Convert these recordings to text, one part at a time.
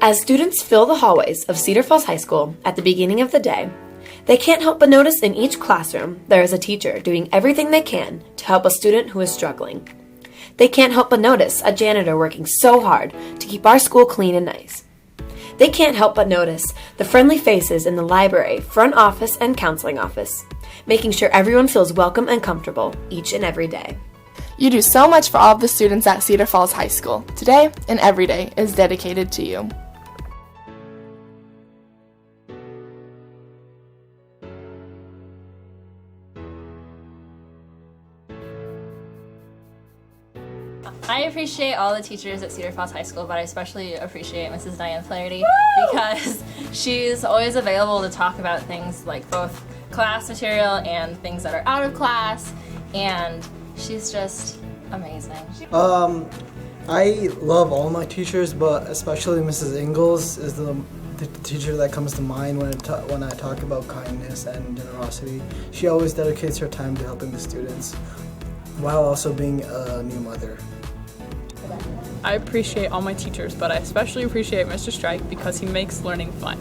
As students fill the hallways of Cedar Falls High School at the beginning of the day, they can't help but notice in each classroom there is a teacher doing everything they can to help a student who is struggling. They can't help but notice a janitor working so hard to keep our school clean and nice. They can't help but notice the friendly faces in the library, front office, and counseling office, making sure everyone feels welcome and comfortable each and every day. You do so much for all of the students at Cedar Falls High School. Today and every day is dedicated to you. I appreciate all the teachers at Cedar Falls High School, but I especially appreciate Mrs. Diane Flaherty because she's always available to talk about things like both class material and things that are out of class, and she's just amazing. I love all my teachers, but especially Mrs. Ingalls is the teacher that comes to mind when I talk about kindness and generosity. She always dedicates her time to helping the students while also being a new mother. I appreciate all my teachers, but I especially appreciate Mr. Strike because he makes learning fun.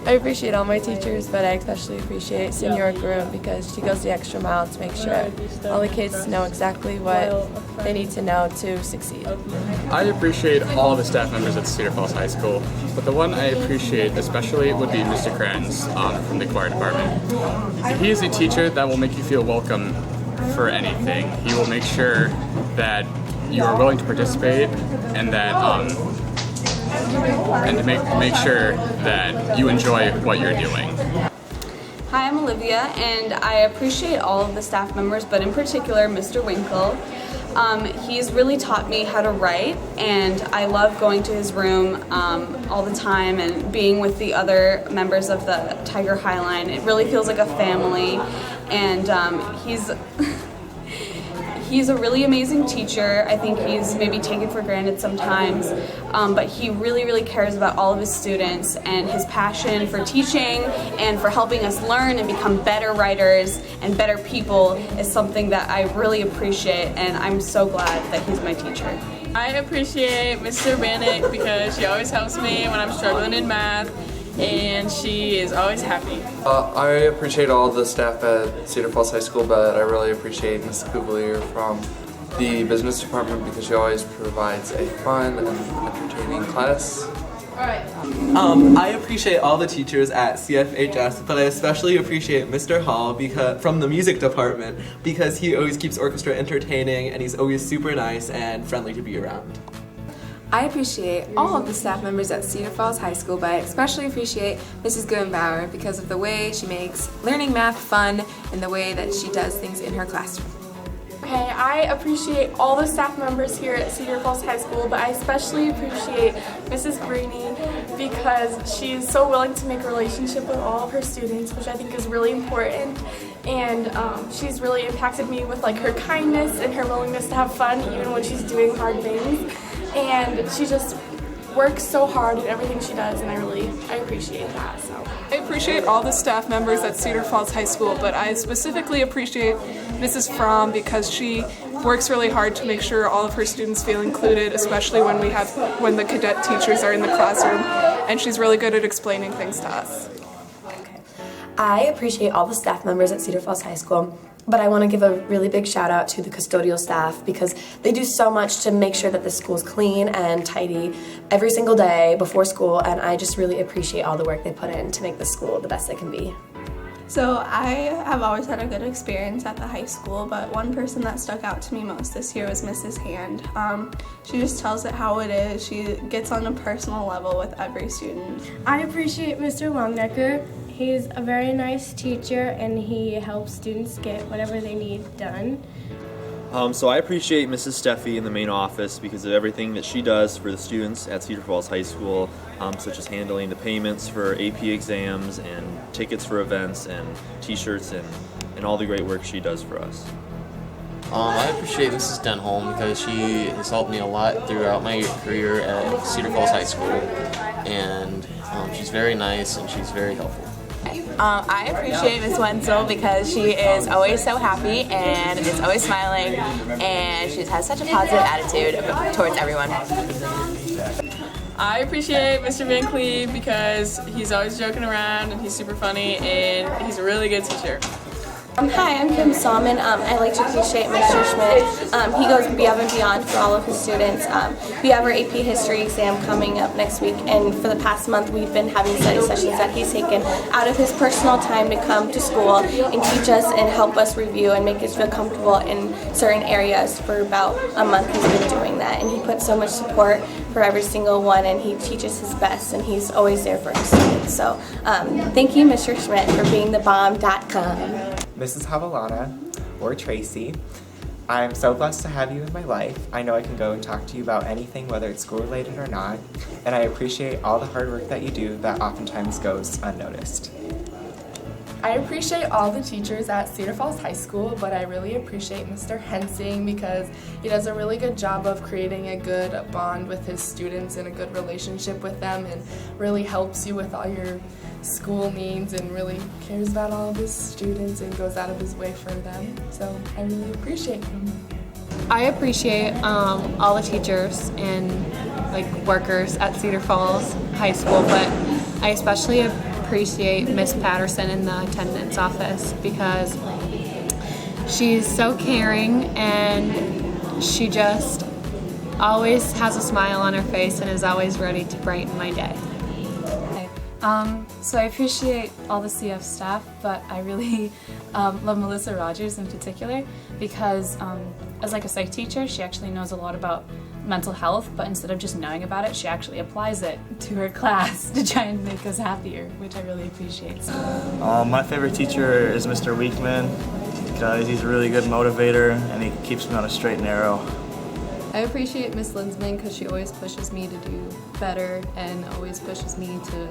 I appreciate all my teachers, but I especially appreciate Senora Guru because she goes the extra mile to make sure all the kids know exactly what they need to know to succeed. I appreciate all the staff members at Cedar Falls High School, but the one I appreciate especially would be Mr. Kranz from the choir department. He is a teacher that will make you feel welcome for anything. He will make sure that you are willing to participate and that and to make sure that you enjoy what you're doing. Hi, I'm Olivia, and I appreciate all of the staff members, but in particular Mr. Winkle. He's really taught me how to write, and I love going to his room all the time and being with the other members of the Tiger Highline. It really feels like a family, and he's a really amazing teacher. I think he's maybe taken for granted sometimes, but he really cares about all of his students, and his passion for teaching and for helping us learn and become better writers and better people is something that I really appreciate, and I'm so glad that he's my teacher. I appreciate Mr. Bannock because she always helps me when I'm struggling in math, and she is always happy. I appreciate all the staff at Cedar Falls High School, but I really appreciate Ms. Cuvalier from the business department because she always provides a fun and entertaining class. I appreciate all the teachers at CFHS, but I especially appreciate Mr. Hall from the music department because he always keeps orchestra entertaining and he's always super nice and friendly to be around. I appreciate all of the staff members at Cedar Falls High School, but I especially appreciate Mrs. Guenbauer because of the way she makes learning math fun and the way that she does things in her classroom. Okay, I appreciate all the staff members here at Cedar Falls High School, but I especially appreciate Mrs. Greeny because she's so willing to make a relationship with all of her students, which I think is really important. And she's really impacted me with her kindness and her willingness to have fun even when she's doing hard things. And she just works so hard in everything she does, and I appreciate that. So I appreciate all the staff members at Cedar Falls High School, but I specifically appreciate Mrs. Fromm because she works really hard to make sure all of her students feel included, especially when the cadet teachers are in the classroom, and she's really good at explaining things to us. I appreciate all the staff members at Cedar Falls High School, but I want to give a really big shout out to the custodial staff because they do so much to make sure that the school's clean and tidy every single day before school, and I just really appreciate all the work they put in to make the school the best it can be. So I have always had a good experience at the high school, but one person that stuck out to me most this year was Mrs. Hand. She just tells it how it is. She gets on a personal level with every student. I appreciate Mr. Longnecker. He's a very nice teacher and he helps students get whatever they need done. So I appreciate Mrs. Steffi in the main office because of everything that she does for the students at Cedar Falls High School, such as handling the payments for AP exams and tickets for events and t-shirts and all the great work she does for us. I appreciate Mrs. Denholm because she has helped me a lot throughout my career at Cedar Falls High School, and she's very nice and she's very helpful. I appreciate Miss Wenzel because she is always so happy and is always smiling, and she has such a positive attitude towards everyone. I appreciate Mr. Van Cleve because he's always joking around and he's super funny and he's a really good teacher. Hi, I'm Kim Salmon. I like to appreciate Mr. Schmidt. He goes above and beyond for all of his students. We have our AP History exam coming up next week, and for the past month we've been having study sessions that he's taken out of his personal time to come to school and teach us and help us review and make us feel comfortable in certain areas. For about a month he's been doing that, and he puts so much support for every single one, and he teaches his best, and he's always there for his students. So thank you, Mr. Schmidt, for being the bomb.com. Mrs. Havalana, or Tracy, I'm so blessed to have you in my life. I know I can go and talk to you about anything, whether it's school related or not, and I appreciate all the hard work that you do that oftentimes goes unnoticed. I appreciate all the teachers at Cedar Falls High School, but I really appreciate Mr. Hensing because he does a really good job of creating a good bond with his students and a good relationship with them, and really helps you with all your school needs and really cares about all of his students and goes out of his way for them. So I really appreciate him. I appreciate all the teachers and workers at Cedar Falls High School, but I especially appreciate Miss Patterson in the attendance office because she's so caring and she just always has a smile on her face and is always ready to brighten my day. So I appreciate all the CF staff, but I really love Melissa Rogers in particular because as a psych teacher, she actually knows a lot about mental health, but instead of just knowing about it, she actually applies it to her class to try and make us happier, which I really appreciate. My favorite teacher is Mr. Weekman because he's a really good motivator and he keeps me on a straight and narrow. I appreciate Miss Linsman because she always pushes me to do better and always pushes me to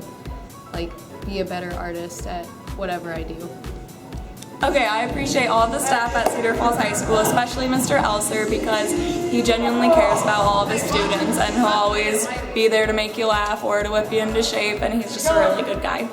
be a better artist at whatever I do. Okay, I appreciate all of the staff at Cedar Falls High School, especially Mr. Elser, because he genuinely cares about all of his students and he'll always be there to make you laugh or to whip you into shape, and he's just a really good guy.